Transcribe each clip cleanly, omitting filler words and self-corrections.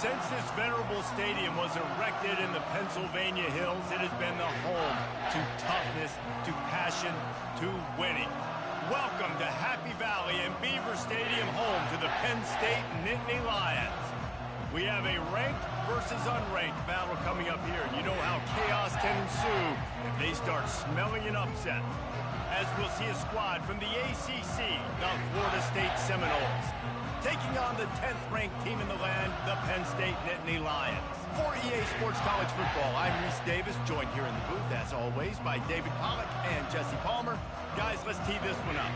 Since this venerable stadium was erected in the Pennsylvania Hills, it has been the home to toughness, to passion, to winning. Welcome to Happy Valley and Beaver Stadium, home to the Penn State Nittany Lions. We have a ranked versus unranked battle coming up here, and you know how chaos can ensue if they start smelling an upset. As we'll see a squad from the ACC, the Florida State Seminoles, taking on the 10th-ranked team in the land, the Penn State Nittany Lions. For EA Sports College Football, I'm Reese Davis, joined here in the booth, as always, by David Pollack and Jesse Palmer. Guys, let's tee this one up.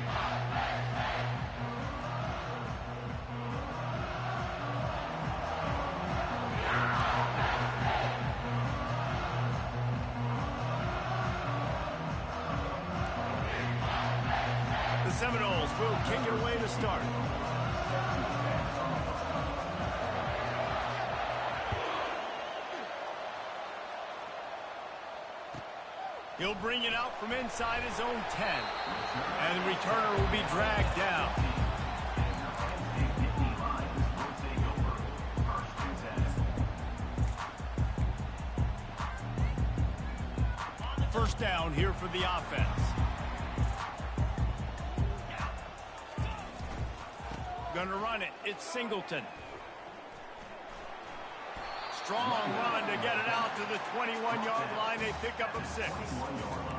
The Seminoles will kick it away to start. He'll bring it out from inside his own 10. And the returner will be dragged down. First down here for the offense. Gonna run it. It's Singleton. Strong run to get it out to the 21-yard line. A pickup of 6.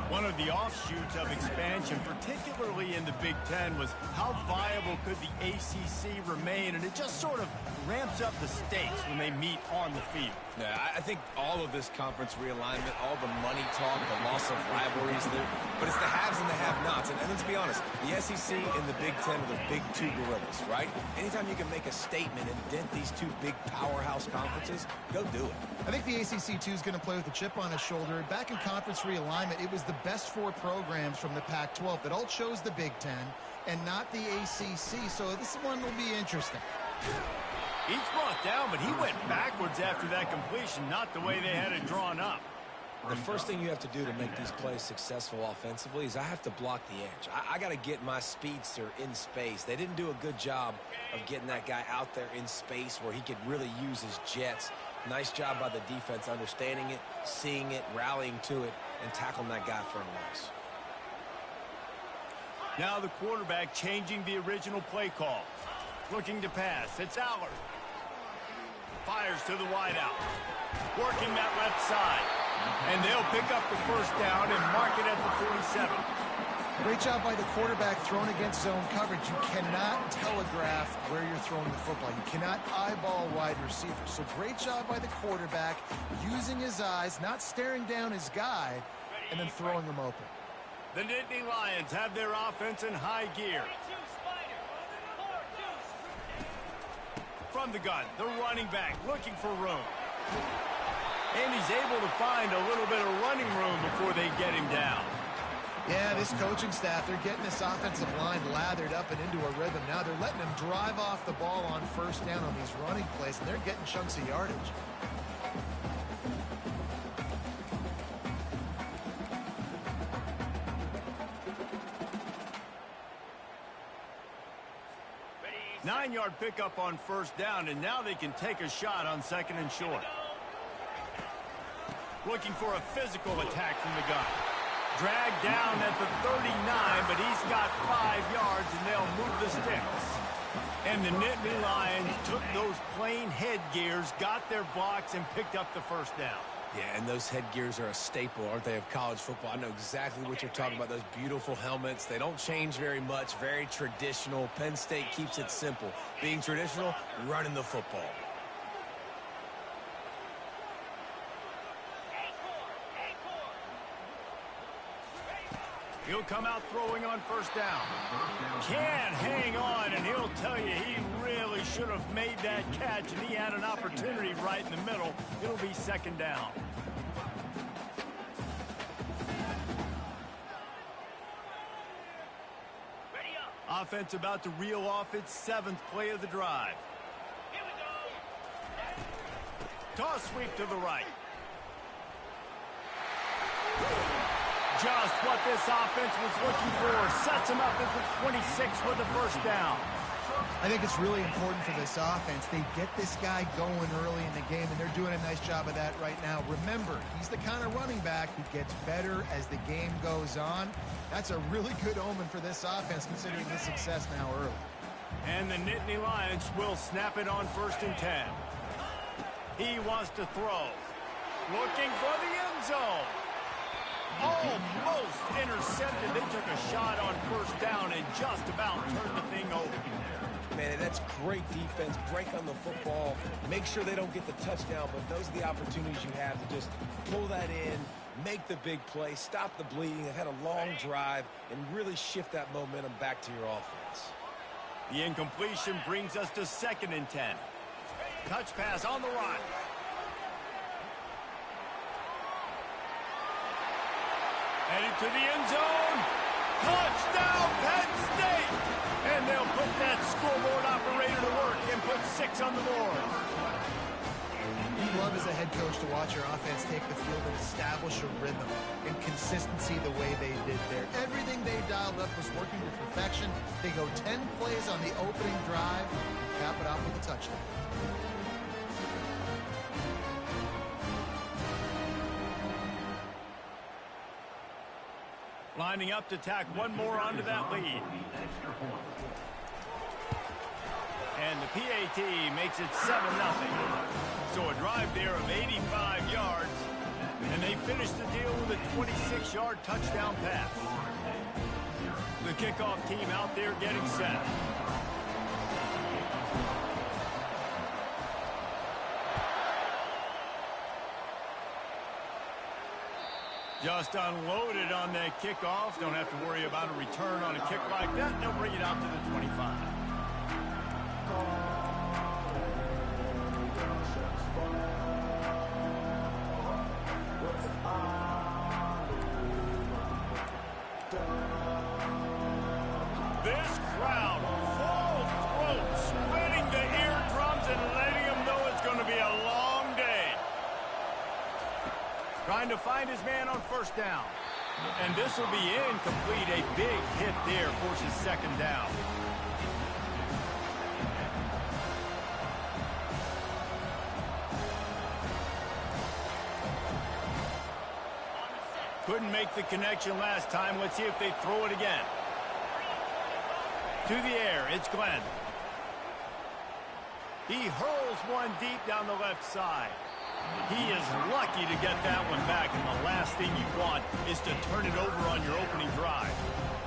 One of the offshoots of expansion, particularly in the Big Ten, was how viable could the ACC remain, and it just sort of ramps up the stakes when they meet on the field. Yeah, I think all of this conference realignment, all the money talk, the loss of rivalries, but it's the haves and the have-nots. And let's be honest, the SEC and the Big Ten are the big two gorillas, right? Anytime you can make a statement and dent these two big powerhouse conferences, go do it. I think the ACC, too, is going to play with a chip on his shoulder. Back in conference realignment, it was the best 4 programs from the Pac-12 that all chose the Big Ten and not the ACC. So this one will be interesting. He's brought down, but he went backwards after that completion, not the way they had it drawn up. The first thing you have to do to make these plays successful offensively is I have to block the edge. I got to get my speedster in space. They didn't do a good job of getting that guy out there in space where he could really use his jets. Nice job by the defense understanding it, seeing it, rallying to it, and tackling that guy for a loss. Now the quarterback changing the original play call. Looking to pass. It's Allard. Fires to the wideout. Working that left side. And they'll pick up the first down and mark it at the 47. Great job by the quarterback thrown against zone coverage. You cannot telegraph where you're throwing the football. You cannot eyeball wide receivers. So great job by the quarterback using his eyes, not staring down his guy, and then throwing him open. The Nittany Lions have their offense in high gear. From the gun, the running back looking for room. And he's able to find a little bit of running room before they get him down. Yeah, this coaching staff, they're getting this offensive line lathered up and into a rhythm. Now they're letting them drive off the ball on first down on these running plays, and they're getting chunks of yardage. Nine-yard pickup on first down, and now they can take a shot on second and short. Looking for a physical attack from the gun. Dragged down at the 39, but he's got 5 yards, and they'll move the sticks. And the Nittany Lions took those plain headgears, got their blocks, and picked up the first down. Yeah, and those headgears are a staple, aren't they, of college football? I know exactly what you're talking about, those beautiful helmets. They don't change very much, very traditional. Penn State keeps it simple. Being traditional, running the football. He'll come out throwing on first down. Can't hang on, and he'll tell you he really should have made that catch, and he had an opportunity right in the middle. It'll be second down. Offense about to reel off its 7th play of the drive. Toss sweep to the right. Just what this offense was looking for. Sets him up at the 26 with the first down. I think it's really important for this offense. They get this guy going early in the game, and they're doing a nice job of that right now. Remember, he's the kind of running back who gets better as the game goes on. That's a really good omen for this offense, considering his success now early. And the Nittany Lions will snap it on 1st and 10. He wants to throw. Looking for the end zone. Almost intercepted. They took a shot on 1st down and just about turned the thing over. Man, that's great defense. Break on the football. Make sure they don't get the touchdown, but those are the opportunities you have to just pull that in, make the big play, stop the bleeding. They've had a long drive and really shift that momentum back to your offense. The incompletion brings us to 2nd and 10. Touch pass on the run. Headed to the end zone. Touchdown, Penn State! And they'll put that scoreboard operator to work and put 6 on the board. You love as a head coach to watch your offense take the field and establish a rhythm and consistency the way they did there. Everything they dialed up was working to perfection. They go 10 plays on the opening drive and cap it off with a touchdown. Lining up to tack one more onto that lead. And the PAT makes it 7-0. So a drive there of 85 yards. And they finish the deal with a 26-yard touchdown pass. The kickoff team out there getting set. Just unloaded on that kickoff. Don't have to worry about a return on a kick like that. They'll bring it out to the 25. This crowd, full throat, spreading the eardrums and letting them know it's going to be a long day. Trying to find his man on 1st down. And this will be incomplete. A big hit there forces 2nd down. Couldn't make the connection last time. Let's see if they throw it again. To the air, it's Glenn. He hurls one deep down the left side. He is lucky to get that one back, and the last thing you want is to turn it over on your opening drive.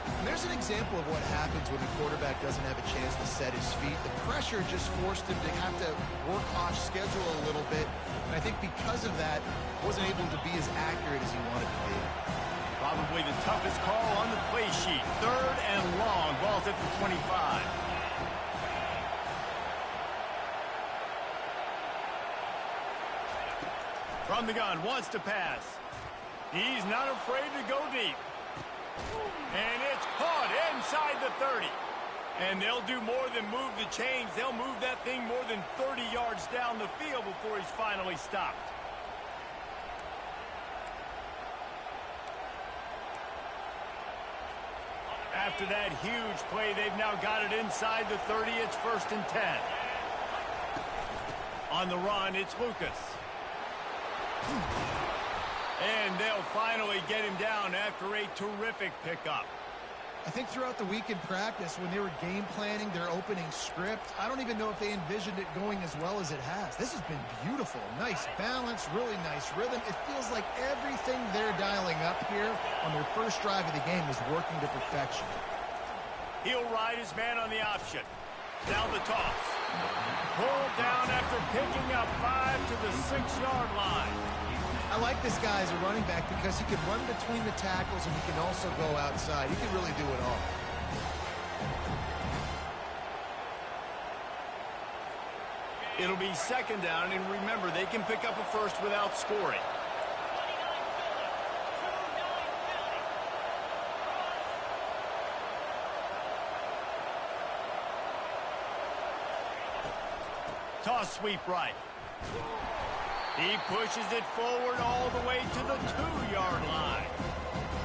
And there's an example of what happens when the quarterback doesn't have a chance to set his feet. The pressure just forced him to have to work off schedule a little bit, and I think because of that, wasn't able to be as accurate as he wanted to be. Probably the toughest call on the play sheet. 3rd and long. Ball's at the 25. From the gun, wants to pass. He's not afraid to go deep. And it's caught inside the 30. And they'll do more than move the chains. They'll move that thing more than 30 yards down the field before he's finally stopped. After that huge play, they've now got it inside the 30. It's 1st and 10. On the run, it's Lucas. And they'll finally get him down after a terrific pickup. I think throughout the week in practice, when they were game planning their opening script, I don't even know if they envisioned it going as well as it has. This has been beautiful. Nice balance, really nice rhythm. It feels like everything they're dialing up here on their first drive of the game is working to perfection. He'll ride his man on the option. Down the toss. Pulled down after picking up 5 to the 6-yard line. I like this guy as a running back because he can run between the tackles and he can also go outside. He can really do it all. It'll be 2nd down, and remember, they can pick up a first without scoring. Toss sweep right. He pushes it forward all the way to the 2-yard line.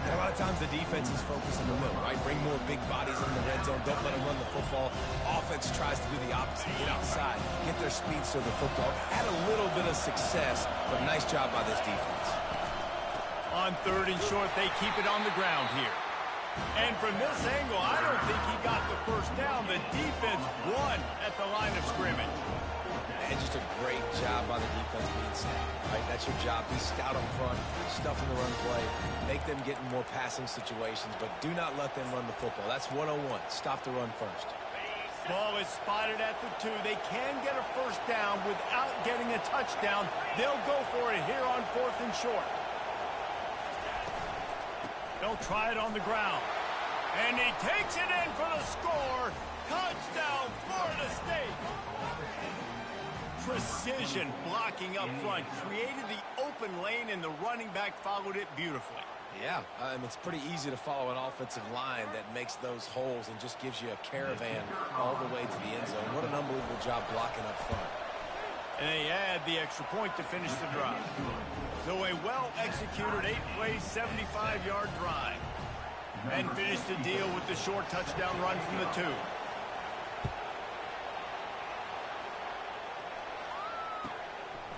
And a lot of times the defense is focused in the middle, right? Bring more big bodies in the red zone. Don't let them run the football. Offense tries to do the opposite. Get outside. Get their speedster the football. Had a little bit of success, but nice job by this defense. On 3rd and short, they keep it on the ground here. And from this angle, I don't think he got the first down. The defense won at the line of scrimmage. And just a great job by the defense being stout, right? That's your job. Be stout up front, stuff in the run play, make them get in more passing situations, but do not let them run the football. That's 101. Stop the run first. Ball is spotted at the 2. They can get a first down without getting a touchdown. They'll go for it here on 4th and short. They'll try it on the ground. And he takes it in for the score. Touchdown, Florida State. Precision blocking up front created the open lane, and the running back followed it beautifully. Yeah, it's pretty easy to follow an offensive line that makes those holes and just gives you a caravan all the way to the end zone. What an unbelievable job blocking up front. And they add the extra point to finish the drive. So a well-executed 8-play, 75-yard drive. And finish the deal with the short touchdown run from the 2.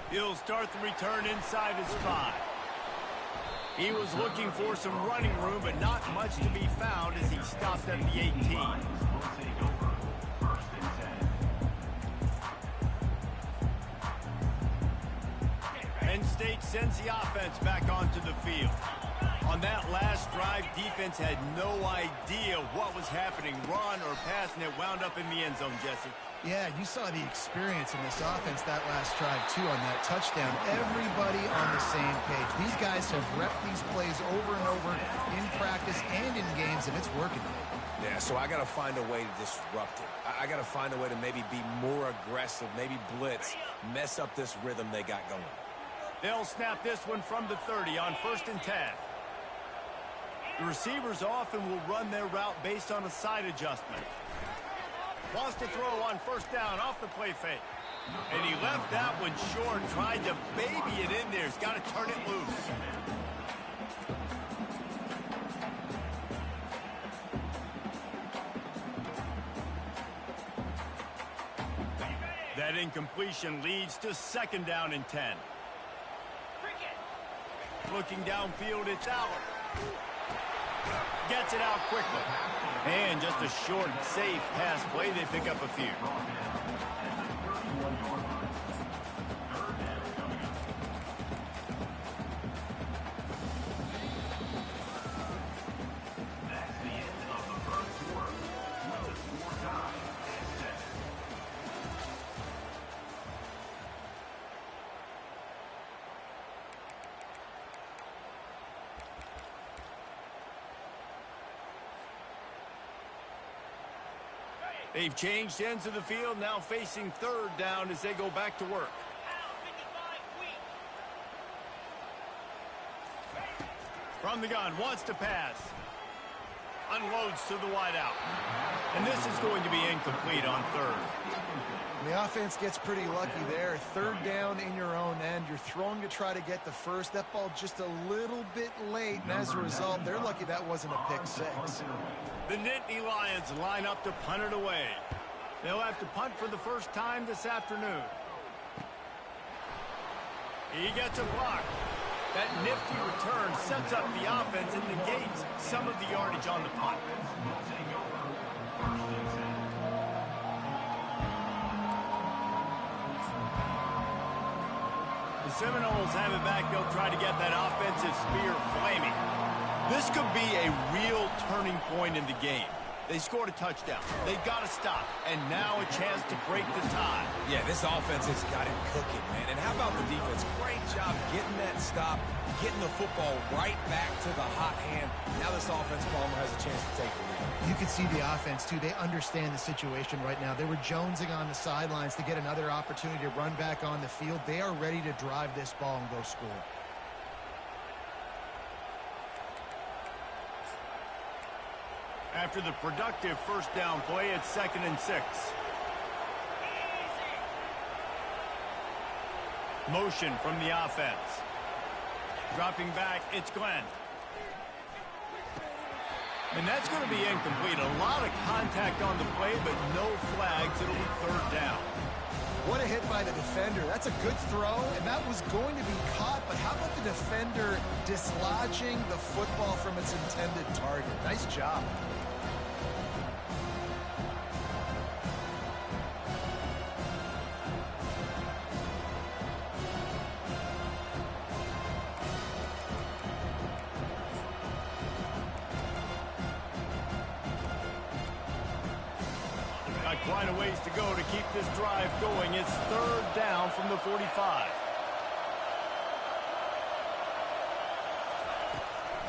He'll start the return inside his 5. He was looking for some running room, but not much to be found as he stopped at the 18. Penn State sends the offense back onto the field. On that last drive, defense had no idea what was happening, run or pass, and it wound up in the end zone, Jesse. Yeah, you saw the experience in this offense that last drive, too, on that touchdown. Everybody on the same page. These guys have repped these plays over and over in practice and in games, and it's working. Yeah, so I got to find a way to disrupt it. I got to find a way to maybe be more aggressive, maybe blitz, mess up this rhythm they got going. They'll snap this one from the 30 on 1st and 10. The receivers often will run their route based on a side adjustment. Wants to throw on 1st down off the play fake. And he left that one short, tried to baby it in there. He's got to turn it loose. That incompletion leads to 2nd down and 10. Looking downfield, it's Allen. Gets it out quickly. And just a short, safe pass play. They pick up a few. They've changed ends of the field, now facing 3rd down as they go back to work. From the gun, wants to pass. Unloads to the wideout. And this is going to be incomplete on 3rd. The offense gets pretty lucky there. 3rd down in your own end. You're throwing to try to get the first. That ball just a little bit late, and as a result, they're lucky that wasn't a pick 6. The Nittany Lions line up to punt it away. They'll have to punt for the first time this afternoon. He gets a block. That nifty return sets up the offense and negates some of the yardage on the punt. The Seminoles have it back. They'll try to get that offensive spear flaming. This could be a real turning point in the game. They scored a touchdown. They got to stop. And now a chance to break the tie. Yeah, this offense has got it cooking, man. And how about the defense? Great job getting that stop, getting the football right back to the hot hand. Now this offense, Palmer, has a chance to take the lead. You can see the offense, too. They understand the situation right now. They were jonesing on the sidelines to get another opportunity to run back on the field. They are ready to drive this ball and go score. After the productive 1st down play, it's 2nd and 6. Motion from the offense. Dropping back, it's Glenn. And that's going to be incomplete. A lot of contact on the play, but no flags. It'll be third down. What a hit by the defender. That's a good throw, and that was going to be caught, but how about the defender dislodging the football from its intended target? Nice job. Quite a ways to go to keep this drive going. It's third down from the 45.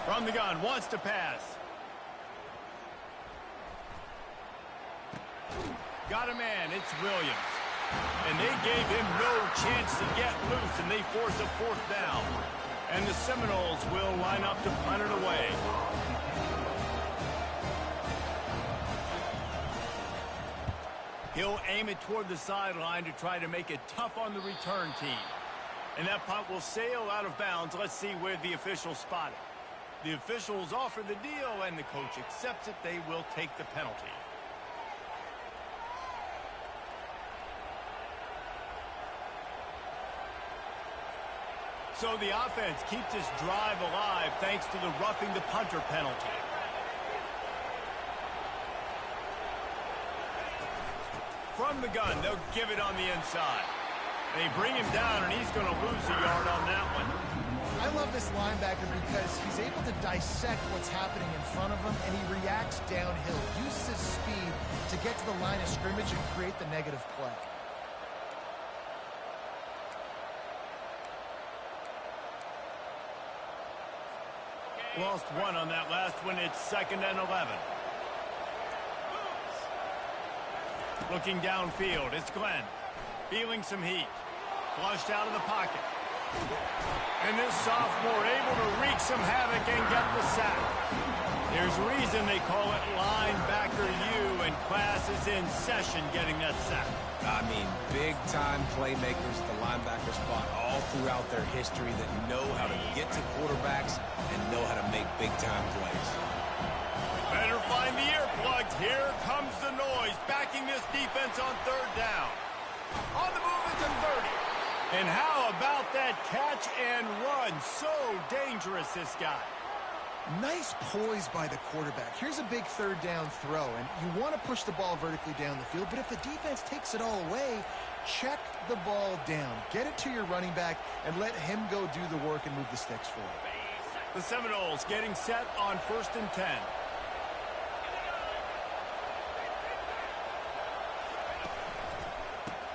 From the gun, wants to pass. Got a man, it's Williams. And they gave him no chance to get loose, and they force a fourth down. And the Seminoles will line up to punt it away. He'll aim it toward the sideline to try to make it tough on the return team. And that punt will sail out of bounds. Let's see where the officials spot it. The officials offer the deal, and the coach accepts it. They will take the penalty. So the offense keeps this drive alive thanks to the roughing the punter penalty. From the gun, they'll give it on the inside. They bring him down, and he's going to lose a yard on that one. I love this linebacker because he's able to dissect what's happening in front of him, and he reacts downhill, uses his speed to get to the line of scrimmage and create the negative play. Lost one on that last one. It's 2nd and 11. Looking downfield, it's Glenn. Feeling some heat. Flushed out of the pocket. And this sophomore able to wreak some havoc and get the sack. There's a reason they call it linebacker U, and class is in session getting that sack. I mean, big-time playmakers at the linebacker spot all throughout their history that know how to get to quarterbacks and know how to make big-time plays. Better find the earplugs. Here comes the noise, backing this defense on third down. On the move is a 30. And how about that catch and run? So dangerous, this guy. Nice poise by the quarterback. Here's a big third down throw, and you want to push the ball vertically down the field, but if the defense takes it all away, check the ball down. Get it to your running back and let him go do the work and move the sticks for you. The Seminoles getting set on 1st and 10.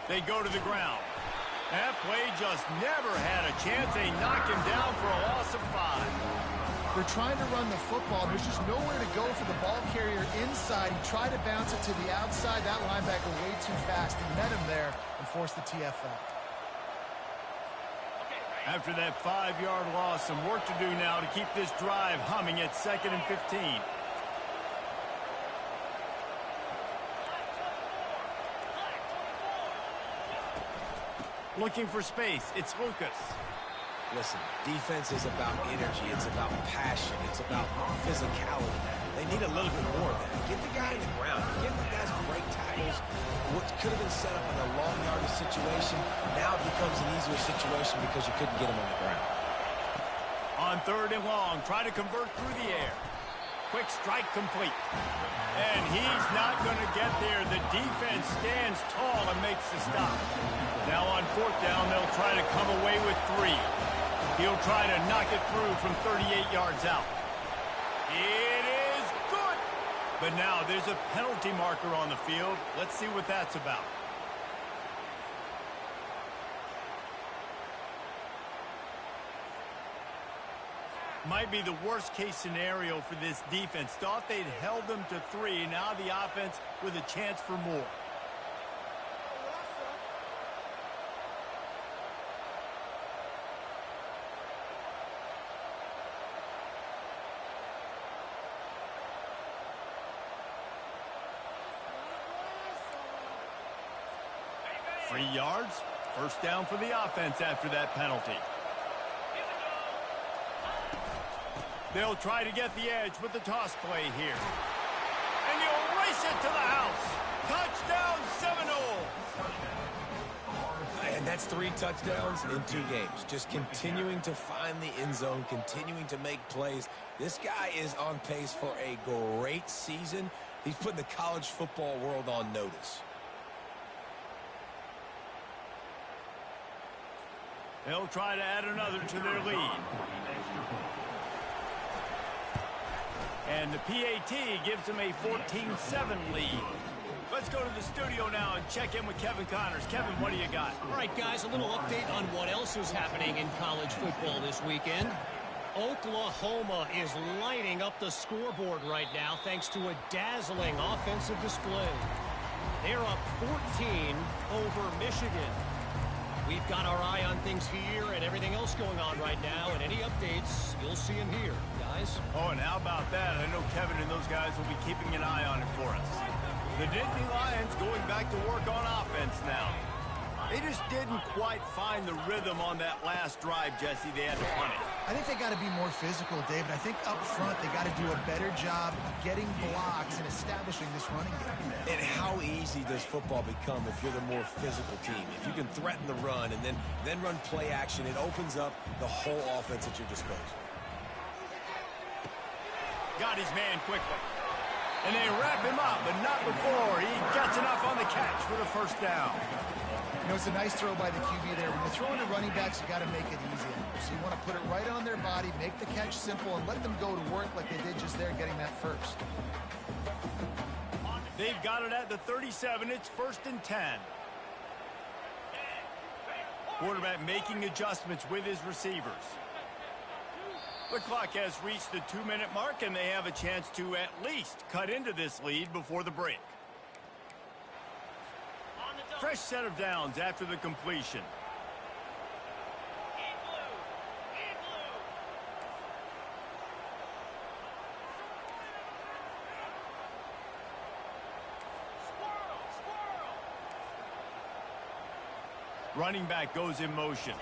They go to the ground. That play just never had a chance. They knock him down for a loss of 5. They're trying to run the football. There's just nowhere to go for the ball carrier inside. He tried to bounce it to the outside. That linebacker way too fast. He met him there and forced the TFL. After that 5-yard loss, some work to do now to keep this drive humming at 2nd and 15. Looking for space. It's Lucas. Listen, defense is about energy. It's about passion. It's about physicality. They need a little bit more of that. Get the guy in the ground. Get the guys break tackles. What could have been set up in a long yardage situation now becomes an easier situation because you couldn't get him on the ground. On 3rd and long, try to convert through the air. Quick strike complete. And he's not going to get there. The defense stands tall and makes the stop. Now on 4th down, they'll try to come away with 3. He'll try to knock it through from 38 yards out. It is good. But now there's a penalty marker on the field. Let's see what that's about. Might be the worst-case scenario for this defense. Thought they'd held them to 3. Now the offense with a chance for more. Three yards. First down for the offense after that penalty. They'll try to get the edge with the toss play here. And he'll race it to the house. Touchdown, Seminole. And that's 3 touchdowns in 2 games. Just continuing to find the end zone, continuing to make plays. This guy is on pace for a great season. He's putting the college football world on notice. They'll try to add another to their lead. And the PAT gives them a 14-7 lead. Let's go to the studio now and check in with Kevin Connors. Kevin, what do you got? All right, guys, a little update on what else is happening in college football this weekend. Oklahoma is lighting up the scoreboard right now thanks to a dazzling offensive display. They're up 14 over Michigan. We've got our eye on things here and everything else going on right now, and any updates, you'll see them here, guys. Oh, and how about that? I know Kevin and those guys will be keeping an eye on it for us. The Nittany Lions going back to work on offense now. They just didn't quite find the rhythm on that last drive, Jesse. They had to punt it. I think they got to be more physical, David. I think up front they got to do a better job getting blocks and establishing this running game. And how easy does football become if you're the more physical team? If you can threaten the run and then run play action, it opens up the whole offense at your disposal. Got his man quickly. And they wrap him up, but not before he gets enough on the catch for the first down. You know, it's a nice throw by the QB there. When you're throwing to running backs, you got to make it easy. So you want to put it right on their body, make the catch simple, and let them go to work like they did just there, getting that first. They've got it at the 37. It's 1st and 10. Quarterback making adjustments with his receivers. The clock has reached the 2-minute mark, and they have a chance to at least cut into this lead before the break. Fresh set of downs after the completion. Running back goes in motion.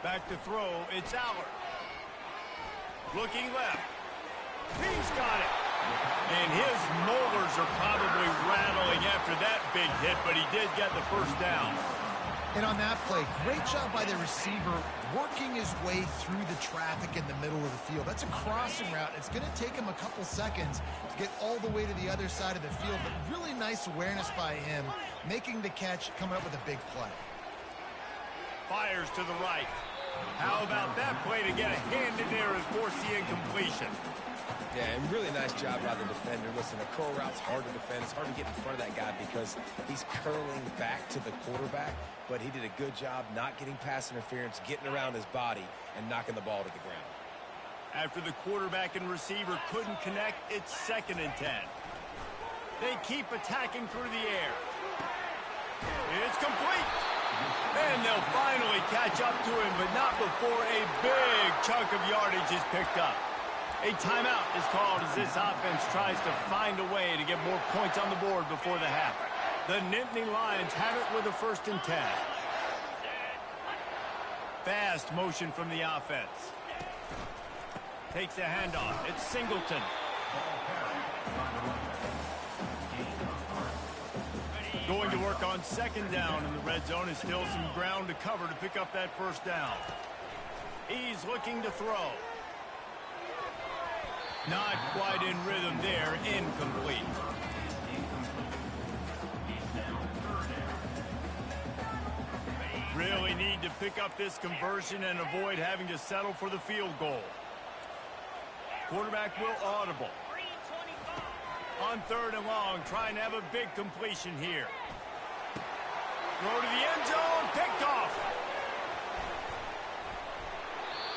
Back to throw, it's Allard. Looking left. He's got it. And his molars are probably rattling after that big hit, but he did get the first down. And on that play, great job by the receiver working his way through the traffic in the middle of the field. That's a crossing route. It's going to take him a couple seconds to get all the way to the other side of the field, but really nice awareness by him, making the catch, coming up with a big play. Fires to the right. How about that play to get a hand in there and force the incompletion? Yeah, and really nice job by the defender. Listen, a curl route's hard to defend. It's hard to get in front of that guy because he's curling back to the quarterback, but he did a good job not getting pass interference, getting around his body, and knocking the ball to the ground. After the quarterback and receiver couldn't connect, it's 2nd and 10. They keep attacking through the air. It's complete. And they'll finally catch up to him, but not before a big chunk of yardage is picked up. A timeout is called as this offense tries to find a way to get more points on the board before the half. The Nittany Lions have it with a 1st and 10. Fast motion from the offense. Takes the handoff. It's Singleton. Going to work on 2nd down in the red zone. Is still some ground to cover to pick up that first down. He's looking to throw. Not quite in rhythm there. Incomplete. Really need to pick up this conversion and avoid having to settle for the field goal. Quarterback will audible. On 3rd and long, trying to have a big completion here. Throw to the end zone, picked off.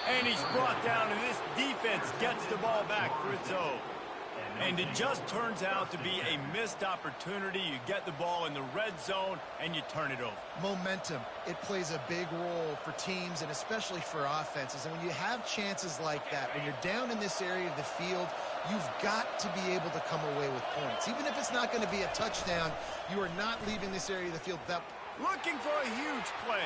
And he's brought down, and this defense gets the ball back for its own. And it just turns out to be a missed opportunity. You get the ball in the red zone, and you turn it over. Momentum, it plays a big role for teams and especially for offenses. And when you have chances like that, when you're down in this area of the field, you've got to be able to come away with points. Even if it's not going to be a touchdown, you are not leaving this area of the field without. Looking for a huge play.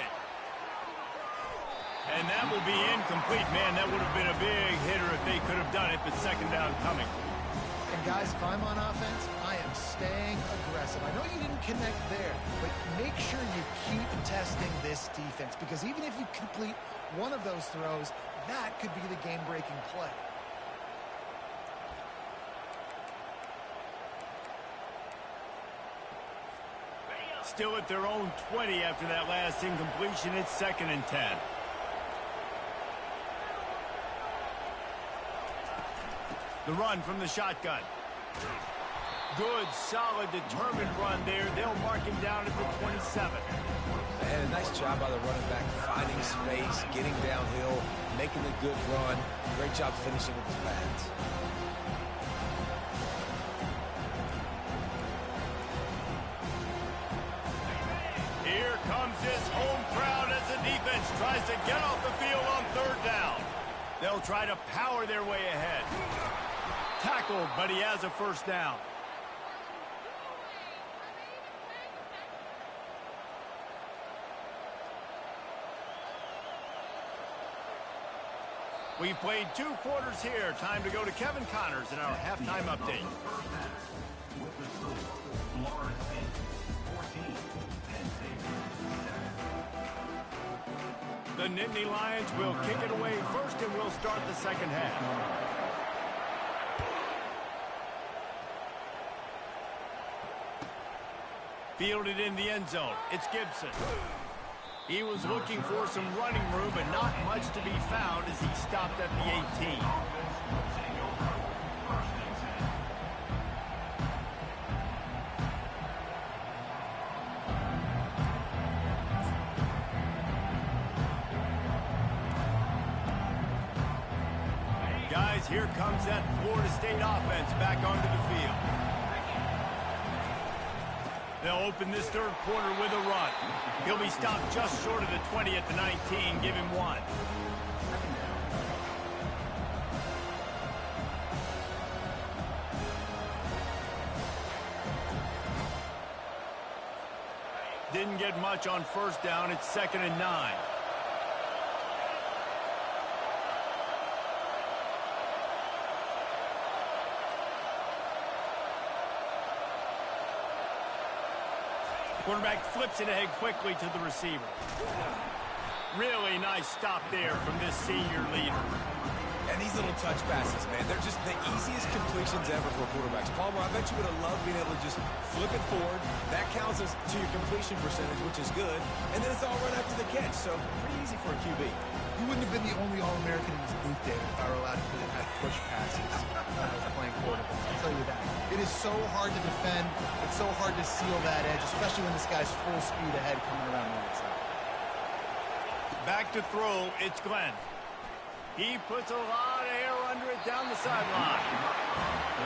And that will be incomplete. Man, that would have been a big hitter if they could have done it, but second down coming. And guys, if I'm on offense, I am staying aggressive. I know you didn't connect there, but make sure you keep testing this defense, because even if you complete one of those throws, that could be the game-breaking play. Still at their own 20 after that last incompletion. It's 2nd and 10. The run from the shotgun. Good, solid, determined run there. They'll mark him down at the 27. And a nice job by the running back, finding space, getting downhill, making a good run. Great job finishing with his pads. Here comes his home crowd as the defense tries to get off the field on 3rd down. They'll try to power their way ahead. Tackled, but he has a 1st down. We've played 2 quarters here. Time to go to Kevin Connors in our halftime update. The Nittany Lions will kick it away first, and we'll start the second half. Fielded in the end zone. It's Gibson. He was looking for some running room, but not much to be found as he stopped at the 18. Guys, here comes that Florida State offense back onto the field. They'll open this 3rd quarter with a run. He'll be stopped just short of the 20 at the 19. Give him 1. Didn't get much on 1st down. It's 2nd and 9. Quarterback flips it ahead quickly to the receiver. Really nice stop there from this senior leader. And these little touch passes, man, they're just the easiest completions ever for quarterbacks. Palmer, I bet you would have loved being able to just flip it forward. That counts as to your completion percentage, which is good. And then it's all run after the catch, so pretty easy for a QB. You wouldn't have been the only All-American in this booth, David, if I were allowed to have push passes when I was playing quarterback. I'll tell you that. It is so hard to defend. It's so hard to seal that edge, especially when this guy's full speed ahead coming around the right side. Back to throw, it's Glenn. He puts a lot of air under it down the sideline.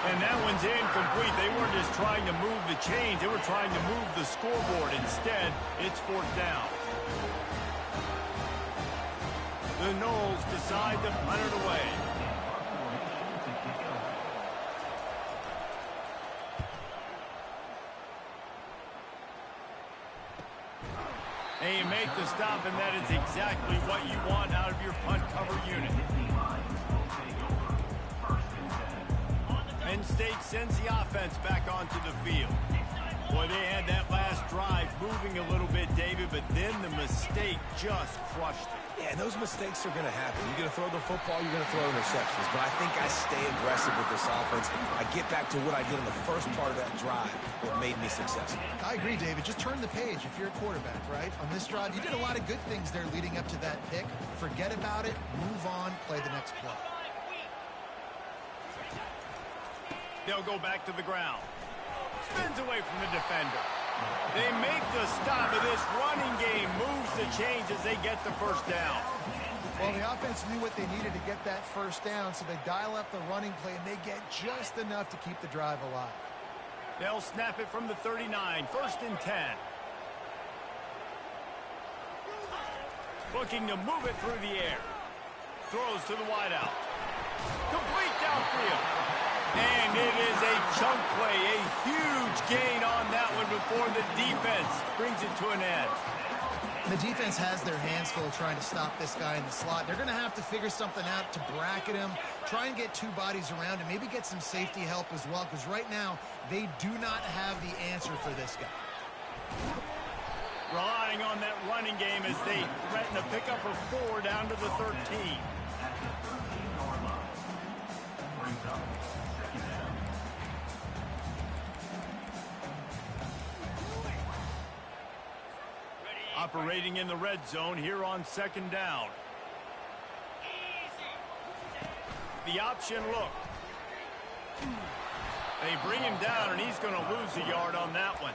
And that one's incomplete. They weren't just trying to move the chains. They were trying to move the scoreboard. Instead, it's 4th down. The Noles decide to punt it away. And you make the stop, and that is exactly what you want out of your punt cover unit. Penn State sends the offense back onto the field. Boy, they had that last drive moving a little bit, David, but then the mistake just crushed it. Yeah, and those mistakes are going to happen. You're going to throw the football, you're going to throw interceptions. But I think I stay aggressive with this offense. I get back to what I did in the first part of that drive, what made me successful. I agree, David. Just turn the page if you're a quarterback, right? On this drive, you did a lot of good things there leading up to that pick. Forget about it, move on, play the next play. They'll go back to the ground. Spins away from the defender. They make the stop of this running game, moves the chains as they get the 1st down. Well, the offense knew what they needed to get that 1st down, so they dial up the running play, and they get just enough to keep the drive alive. They'll snap it from the 39, 1st and 10. Looking to move it through the air. Throws to the wideout. Complete downfield. And it is a chunk play, a huge gain on that one before the defense brings it to an end. The defense has their hands full trying to stop this guy in the slot. They're going to have to figure something out to bracket him, try and get two bodies around him, maybe get some safety help as well, because right now they do not have the answer for this guy. Relying on that running game as they threaten a pickup of 4 down to the 13. Operating in the red zone here on 2nd down. The option look. They bring him down, and he's going to lose a yard on that one.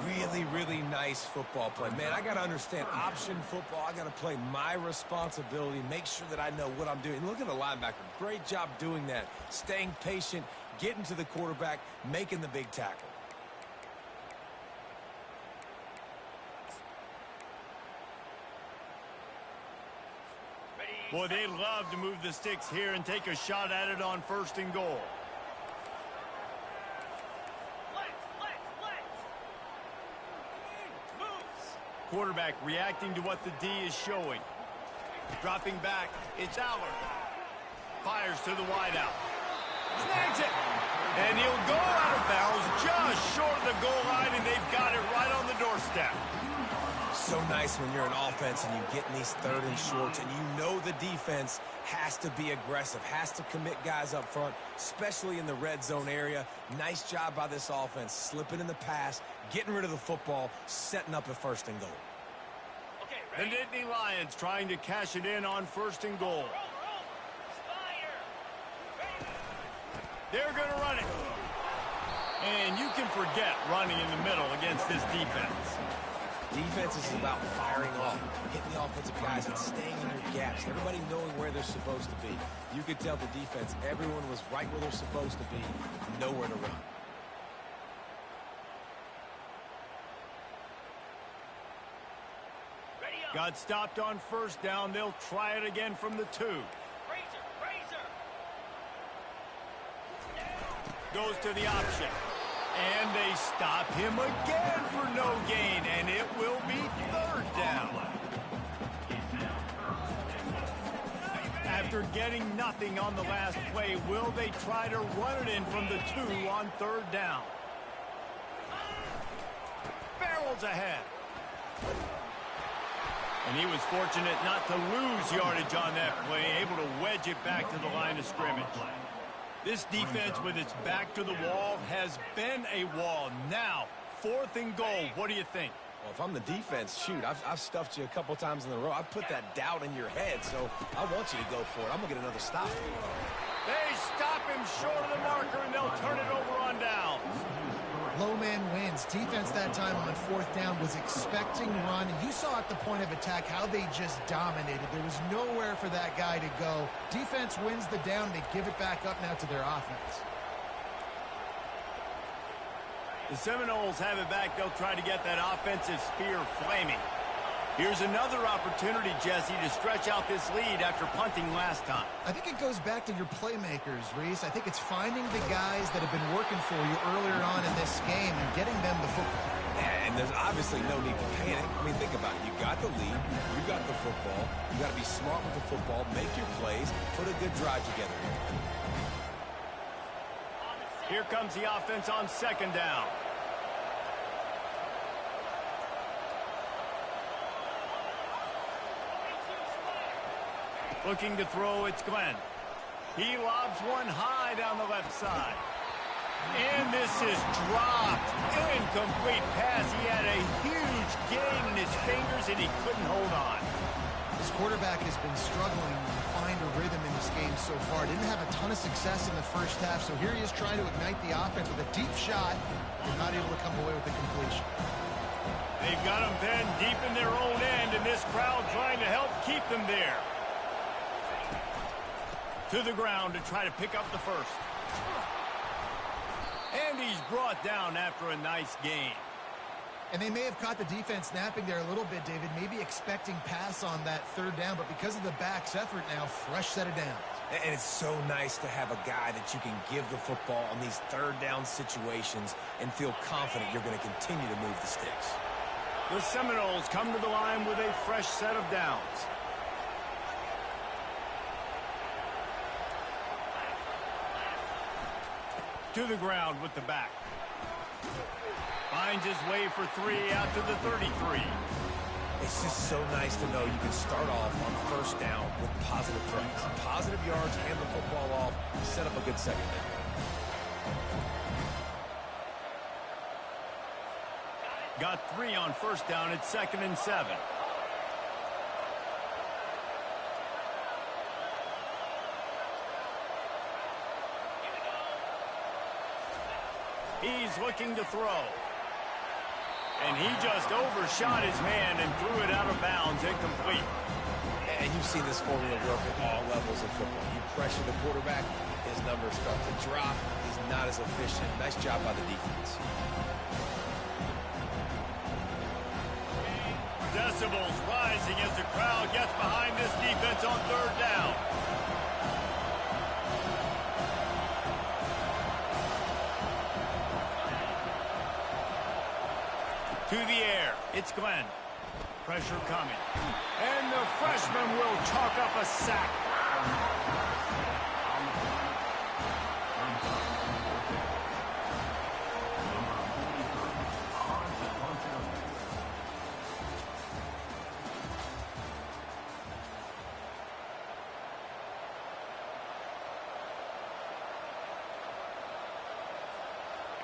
Really, really nice football play. Man, I got to understand option football. I got to play my responsibility, make sure that I know what I'm doing. Look at the linebacker. Great job doing that. Staying patient, getting to the quarterback, making the big tackle. Boy, they'd love to move the sticks here and take a shot at it on 1st and goal. Quarterback reacting to what the D is showing. Dropping back, it's Allard. Fires to the wideout. Snags it! And he'll go out of bounds just short of the goal line, and they've got it right on the doorstep. So nice when you're an offense and you get in these 3rd and shorts, and you know the defense has to be aggressive, has to commit guys up front, especially in the red zone area. Nice job by this offense, slipping in the pass, getting rid of the football, setting up at 1st and goal. The Nittany Lions trying to cash it in on 1st and goal. They're going to run it. And you can forget running in the middle against this defense. Defense is about firing off, hitting the offensive guys and staying in your gaps. Everybody knowing where they're supposed to be. You could tell the defense, everyone was right where they're supposed to be, nowhere to run. Got stopped on 1st down. They'll try it again from the 2. Goes to the option. And they stop him again for no gain, and it will be 3rd down. After getting nothing on the last play, will they try to run it in from the 2 on 3rd down? Barrels ahead. And he was fortunate not to lose yardage on that play, able to wedge it back to the line of scrimmage. This defense with its back to the wall has been a wall. Now, 4th and goal. What do you think? Well, if I'm the defense, shoot, I've stuffed you a couple times in a row. I've put that doubt in your head, so I want you to go for it. I'm going to get another stop. They stop him short of the marker, and they'll turn it over on downs. Low man wins. Defense that time on 4th down was expecting run. You saw at the point of attack how they just dominated. There was nowhere for that guy to go. Defense wins the down. They give it back up now to their offense. The Seminoles have it back. They'll try to get that offensive spear flaming. Here's another opportunity, Jesse, to stretch out this lead after punting last time. I think it goes back to your playmakers, Reese. I think it's finding the guys that have been working for you earlier on in this game and getting them the football. Yeah, and there's obviously no need to panic. I mean, think about it. You got the lead. You got the football. You got to be smart with the football. Make your plays. Put a good drive together. Here comes the offense on 2nd down. Looking to throw, it's Glenn. He lobs one high down the left side. And this is dropped. Incomplete pass. He had a huge gain in his fingers, and he couldn't hold on. This quarterback has been struggling to find a rhythm in this game so far. Didn't have a ton of success in the 1st half, so here he is trying to ignite the offense with a deep shot, but not able to come away with the completion. They've got him pinned deep in their own end, and this crowd trying to help keep them there. To the ground to try to pick up the 1st. And he's brought down after a nice gain. And they may have caught the defense napping there a little bit, David, maybe expecting pass on that 3rd down, but because of the back's effort now, fresh set of downs. And it's so nice to have a guy that you can give the football on these 3rd down situations and feel confident you're going to continue to move the sticks. The Seminoles come to the line with a fresh set of downs. To the ground with the back. Finds his way for three out to the 33. It's just so nice to know you can start off on first down with positive plays. Positive yards, hand the football off, set up a good second down. Got 3 on first down at 2nd and 7. He's looking to throw. And he just overshot his man and threw it out of bounds, incomplete. And you've seen this formula work at all levels of football. You pressure the quarterback, his numbers start to drop. He's not as efficient. Nice job by the defense. Decibels rising as the crowd gets behind this defense on 3rd down. To the air, it's Glenn. Pressure coming. And the freshman will chalk up a sack.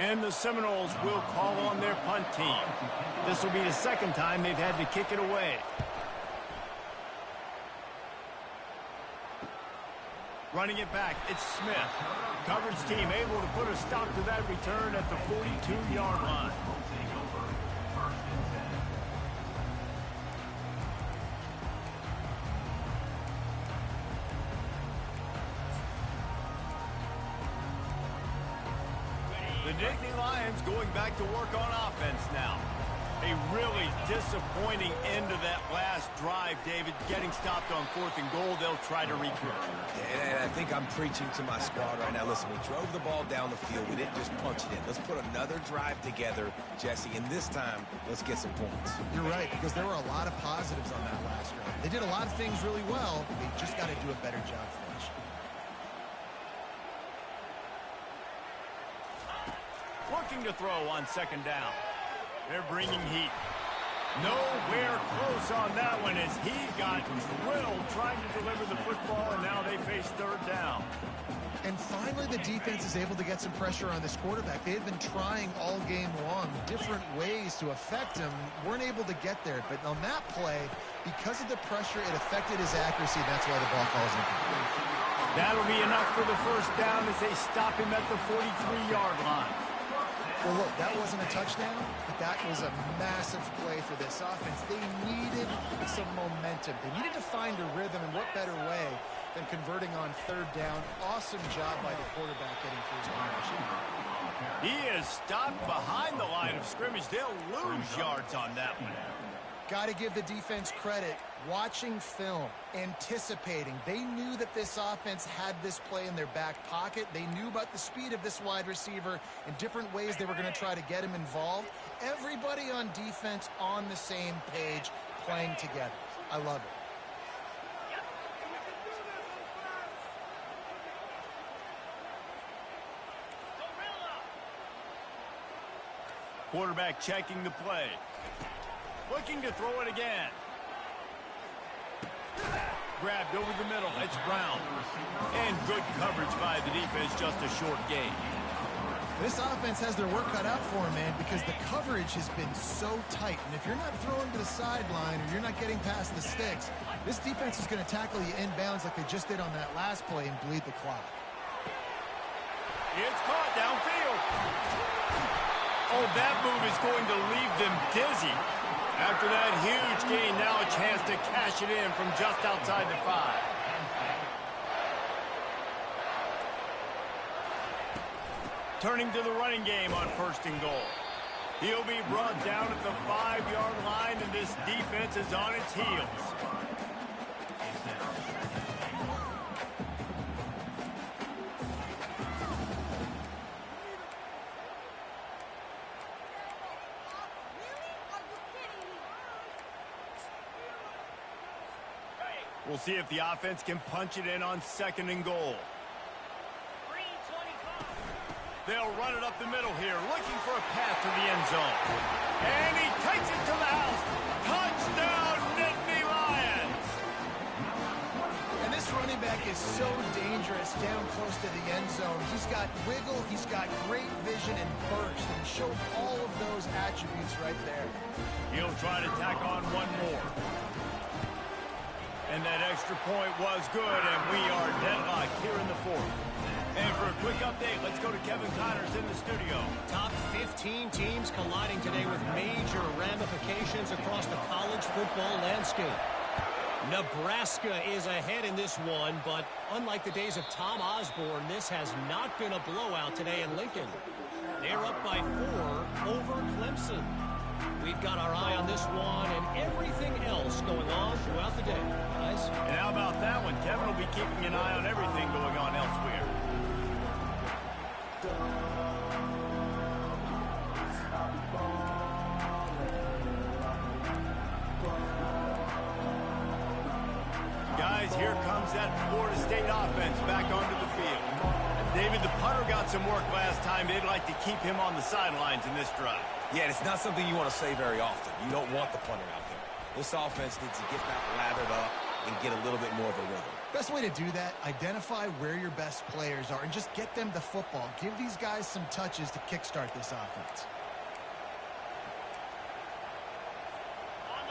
And the Seminoles will call on their punt team. This will be the 2nd time they've had to kick it away. Running it back, it's Smith. Coverage team able to put a stop to that return at the 42-yard line. The Nittany Lions going back to work on offense now. A really disappointing end to that last drive, David. Getting stopped on 4th and goal, they'll try to regroup. And I think I'm preaching to my squad right now. Listen, we drove the ball down the field. We didn't just punch it in. Let's put another drive together, Jesse, and this time, let's get some points. You're right, because there were a lot of positives on that last drive. They did a lot of things really well. They just got to do a better job finishing. Looking to throw on 2nd down. They're bringing heat. Nowhere close on that one as he got drilled trying to deliver the football, and now they face 3rd down. And finally, the defense is able to get some pressure on this quarterback. They had been trying all game long different ways to affect him. Weren't able to get there. But on that play, because of the pressure, it affected his accuracy, and that's why the ball falls incomplete. That'll be enough for the 1st down as they stop him at the 43-yard line. Well, look, that wasn't a touchdown, but that was a massive play for this offense. They needed some momentum. They needed to find a rhythm, and what better way than converting on 3rd down. Awesome job by the quarterback getting first down. He is stopped behind the line of scrimmage. They'll lose yards on that one. Got to give the defense credit. Watching film, anticipating. They knew that this offense had this play in their back pocket. They knew about the speed of this wide receiver and different ways they were going to try to get him involved. Everybody on defense on the same page, playing together. I love it. Quarterback checking the play. Looking to throw it again. Grabbed over the middle. It's Brown. And good coverage by the defense, just a short gain. This offense has their work cut out for them, man, because the coverage has been so tight. And if you're not throwing to the sideline or you're not getting past the sticks, this defense is going to tackle you inbounds like they just did on that last play and bleed the clock. It's caught downfield. Oh, that move is going to leave them dizzy. After that huge gain, now a chance to cash it in from just outside the 5. Turning to the running game on 1st and goal. He'll be brought down at the 5-yard line, and this defense is on its heels. We'll see if the offense can punch it in on 2nd and goal. They'll run it up the middle here, looking for a path to the end zone. And he takes it to the house. Touchdown, Nittany Lions! And this running back is so dangerous down close to the end zone. He's got wiggle, he's got great vision and burst, and he showed all of those attributes right there. He'll try to tack on one more. And that extra point was good, and we are deadlocked here in the 4th. And for a quick update, let's go to Kevin Connors in the studio. Top 15 teams colliding today with major ramifications across the college football landscape. Nebraska is ahead in this one, but unlike the days of Tom Osborne, this has not been a blowout today in Lincoln. They're up by 4 over Clemson. We've got our eye on this one and everything else going on throughout the day, guys. And how about that one? Kevin will be keeping an eye on everything going on elsewhere. Guys, here comes that Florida State offense back onto the field. David, the punter got some work last time. They'd like to keep him on the sidelines in this drive. Yeah, it's not something you want to say very often. You don't want the punter out there. This offense needs to get back lathered up and get a little bit more of a rhythm. Best way to do that, identify where your best players are and just get them the football. Give these guys some touches to kickstart this offense.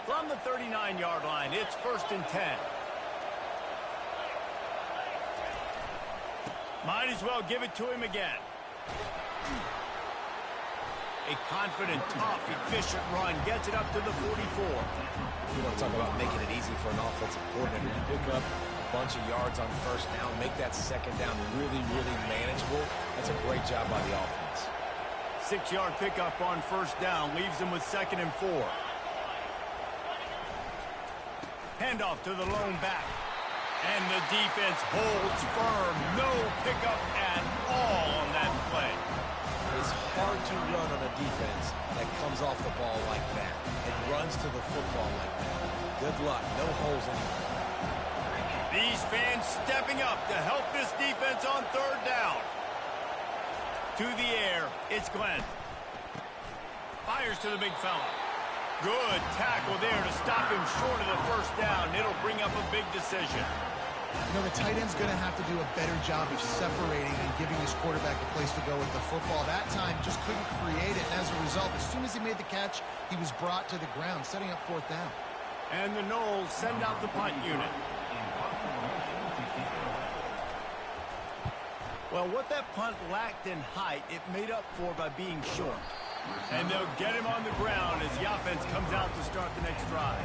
From the 39-yard line, it's 1st and 10. Might as well give it to him again. A confident, tough, efficient run gets it up to the 44. You want to talk about making it easy for an offensive coordinator to pick up a bunch of yards on 1st down, make that 2nd down really, really manageable. That's a great job by the offense. 6-yard pickup on 1st down leaves them with 2nd and 4. Handoff to the lone back. And the defense holds firm. No pickup at all on that play. It's hard to run on a defense that comes off the ball like that and runs to the football like that. Good luck. No holes anywhere. These fans stepping up to help this defense on 3rd down. To the air, it's Glenn. Fires to the big fella. Good tackle there to stop him short of the 1st down. It'll bring up a big decision. You know, the tight end's going to have to do a better job of separating and giving his quarterback a place to go with the football. That time just couldn't create it, and as a result, as soon as he made the catch, he was brought to the ground, setting up 4th down. And the Noles send out the punt unit. Well, what that punt lacked in height, it made up for by being short. And they'll get him on the ground as the offense comes out to start the next drive.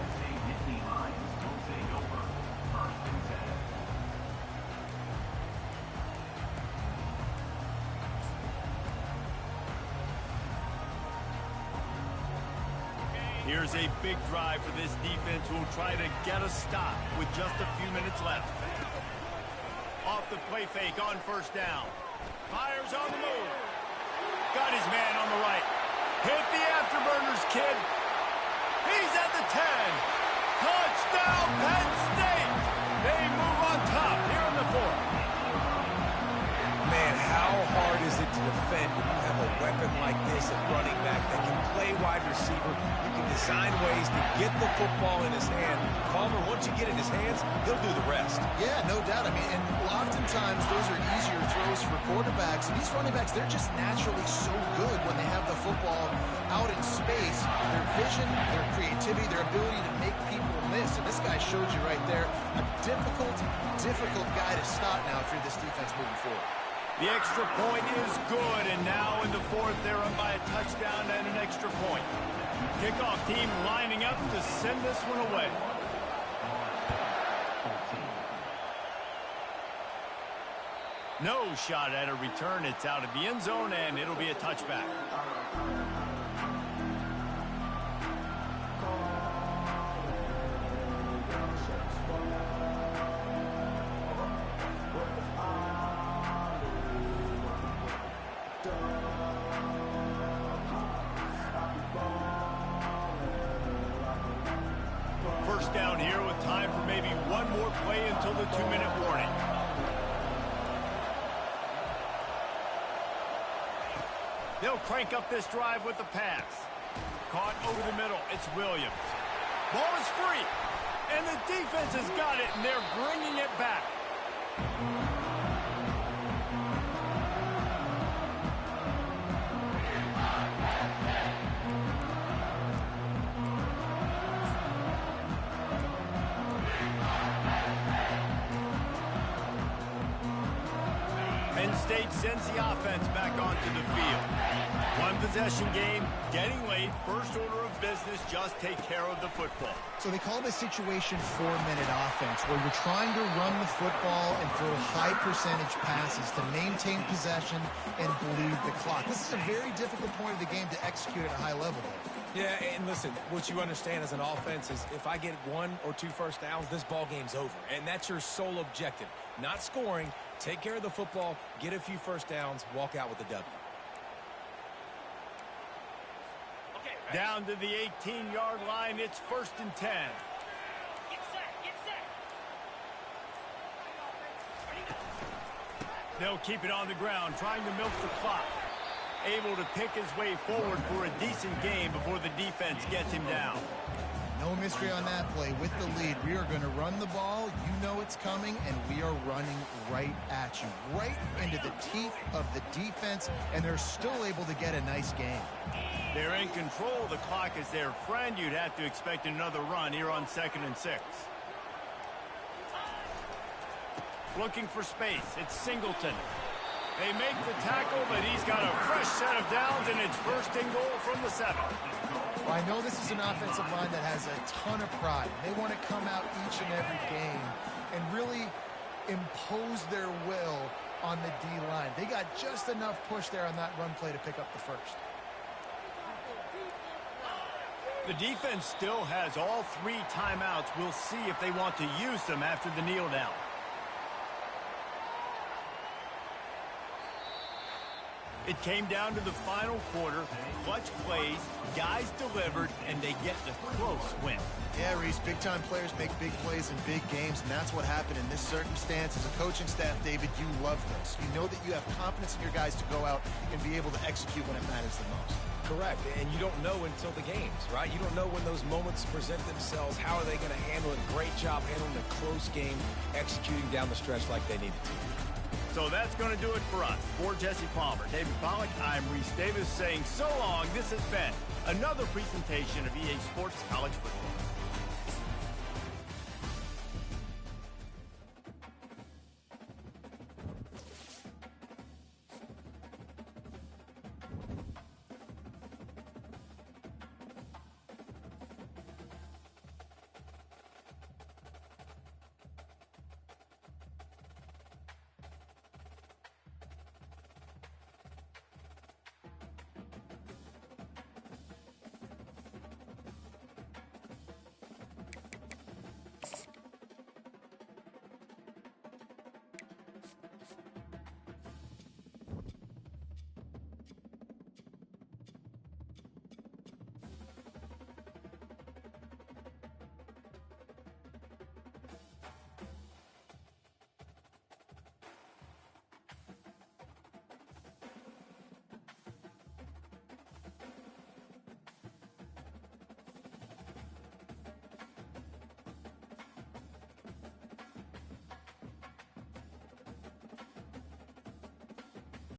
Here's a big drive for this defense who will try to get a stop with just a few minutes left. Off the play fake on 1st down. Fires on the move. Got his man on the right. Hit the afterburners, kid. He's at the 10. Touchdown, Penn State. They move on top here in the 4th. Man, how hard is it to defend when you have a weapon like this at running back that can play wide receiver? You can design ways to get the football in his hand. Palmer, once you get it in his hands, he'll do the rest. Yeah, no doubt. I mean, and oftentimes those are easier throws for quarterbacks. And these running backs, they're just naturally so good when they have the football out in space. Their vision, their creativity, their ability to make people miss. And this guy showed you right there, a difficult guy to stop now if you're this defense moving forward. The extra point is good, and now in the 4th, they're up by a touchdown and an extra point. Kickoff team lining up to send this one away. No shot at a return. It's out of the end zone, and it'll be a touchback. First down here with time for maybe one more play until the 2-minute warning. They'll crank up this drive with the pass. Caught over the middle. It's Williams. Ball is free. And the defense has got it, and they're bringing it back. Penn State sends the offense back onto the field. One possession game, getting late, first order of business, just take care of the football. So they call this situation 4-minute offense, where you're trying to run the football and throw high percentage passes to maintain possession and bleed the clock. This is a very difficult point of the game to execute at a high level. Yeah, and listen, what you understand as an offense is if I get 1 or 2 first downs, this ball game's over. And that's your sole objective. Not scoring, take care of the football, get a few first downs, walk out with a W. Down to the 18-yard line, it's 1st and 10. They'll keep it on the ground, trying to milk the clock. Able to pick his way forward for a decent game before the defense gets him down. No mystery on that play. With the lead, we are going to run the ball. You know it's coming, and we are running right at you, right into the teeth of the defense, and they're still able to get a nice game. They're in control. The clock is their friend. You'd have to expect another run here on 2nd and 6. Looking for space. It's Singleton. They make the tackle, but he's got a fresh set of downs, and it's 1st and goal from the 7. Well, I know this is an offensive line that has a ton of pride. They want to come out each and every game and really impose their will on the D-line. They got just enough push there on that run play to pick up the first. The defense still has all 3 timeouts. We'll see if they want to use them after the kneel down. It came down to the final quarter. Clutch plays, guys delivered, and they get the close win. Yeah, Reese, big-time players make big plays in big games, and that's what happened in this circumstance. As a coaching staff, David, you love this. You know that you have confidence in your guys to go out and be able to execute when it matters the most. Correct, and you don't know until the games, right? You don't know when those moments present themselves. How are they going to handle it? Great job handling a close game, executing down the stretch like they needed to. So that's going to do it for us. For Jesse Palmer, David Pollack, I'm Reese Davis saying so long. This has been another presentation of EA Sports College Football.